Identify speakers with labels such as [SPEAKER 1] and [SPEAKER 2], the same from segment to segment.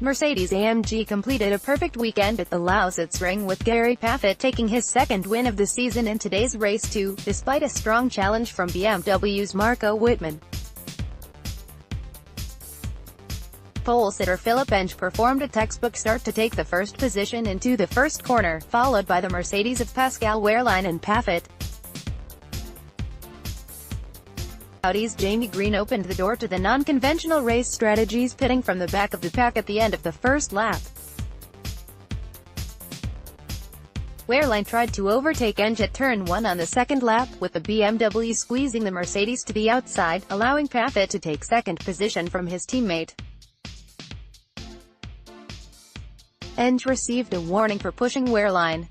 [SPEAKER 1] Mercedes-AMG completed a perfect weekend at the Lausitzring, with Gary Paffett taking his second win of the season in today's race too, despite a strong challenge from BMW's Marco Wittmann. Pole sitter Philipp Eng performed a textbook start to take the first position into the first corner, followed by the Mercedes of Pascal, Wehrlein and Paffett. Audi's Jamie Green opened the door to the non-conventional race strategies, pitting from the back of the pack at the end of the first lap. Wehrlein tried to overtake Eng at turn 1 on the second lap, with the BMW squeezing the Mercedes to the outside, allowing Paffett to take second position from his teammate. Eng received a warning for pushing Wehrlein.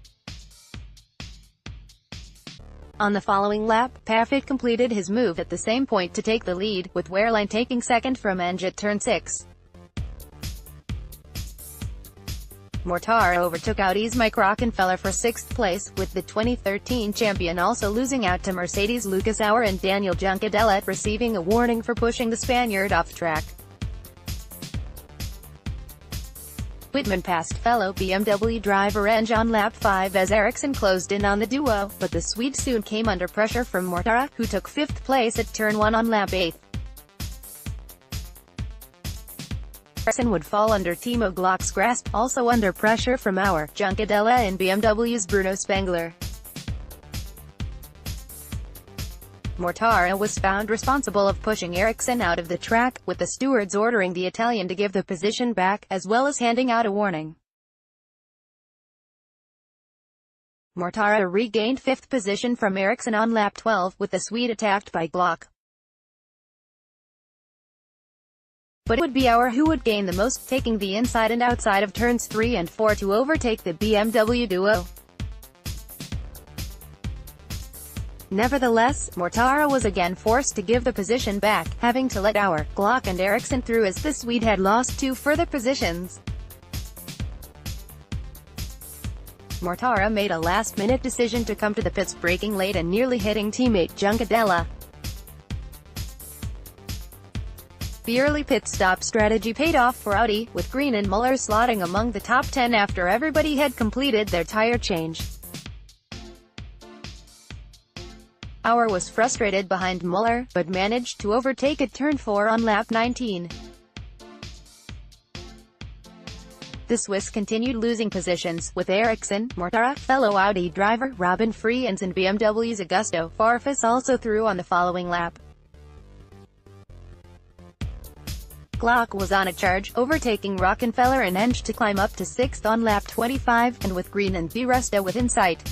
[SPEAKER 1] On the following lap, Paffett completed his move at the same point to take the lead, with Wehrlein taking second from Eng at turn 6. Mortara overtook Audi's Mike Rockenfeller for 6th place, with the 2013 champion also losing out to Mercedes' Lucas Auer and Daniel Juncadella, receiving a warning for pushing the Spaniard off track. Wittmann passed fellow BMW driver Eng on lap 5 as Ericsson closed in on the duo, but the Swede soon came under pressure from Mortara, who took 5th place at turn 1 on lap 8. Ericsson would fall under Timo Glock's grasp, also under pressure from Auer, Juncadella and BMW's Bruno Spengler. Mortara was found responsible of pushing Ericsson out of the track, with the stewards ordering the Italian to give the position back, as well as handing out a warning. Mortara regained 5th position from Ericsson on lap 12, with the Swede attacked by Glock. But it would be Auer who would gain the most, taking the inside and outside of turns 3 and 4 to overtake the BMW duo. Nevertheless, Mortara was again forced to give the position back, having to let Auer, Glock and Ericsson through as the Swede had lost 2 further positions. Mortara made a last-minute decision to come to the pits, braking late and nearly hitting teammate Juncadella. The early pit stop strategy paid off for Audi, with Green and Muller slotting among the top 10 after everybody had completed their tire change. Auer was frustrated behind Muller, but managed to overtake at turn 4 on lap 19. The Swiss continued losing positions, with Ericsson, Mortara, fellow Audi driver Robin Freins and BMW's Augusto Farfus also through on the following lap. Glock was on a charge, overtaking Rockenfeller and Eng to climb up to 6th on lap 25, and with Green and Di Resta within sight.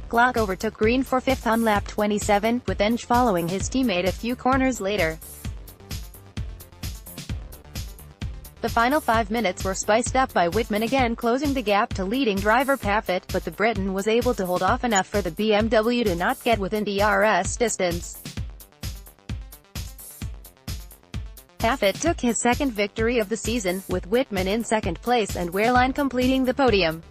[SPEAKER 1] Glock overtook Green for 5th on lap 27, with Eng following his teammate a few corners later. The final 5 minutes were spiced up by Wittmann again closing the gap to leading driver Paffett, but the Briton was able to hold off enough for the BMW to not get within DRS distance. Paffett took his second victory of the season, with Wittmann in 2nd place and Wehrlein completing the podium.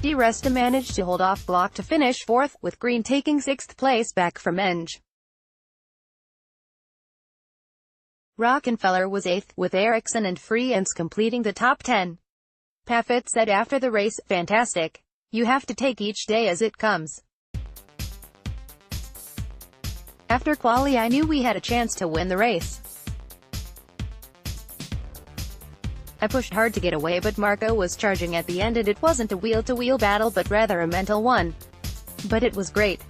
[SPEAKER 1] Di Resta managed to hold off Glock to finish 4th, with Green taking 6th place back from Eng. Rockenfeller was 8th, with Ericsson and Freins completing the top 10. Paffett said after the race, "Fantastic. You have to take each day as it comes. After quali I knew we had a chance to win the race. I pushed hard to get away, but Marco was charging at the end and it wasn't a wheel-to-wheel battle but rather a mental one. But it was great.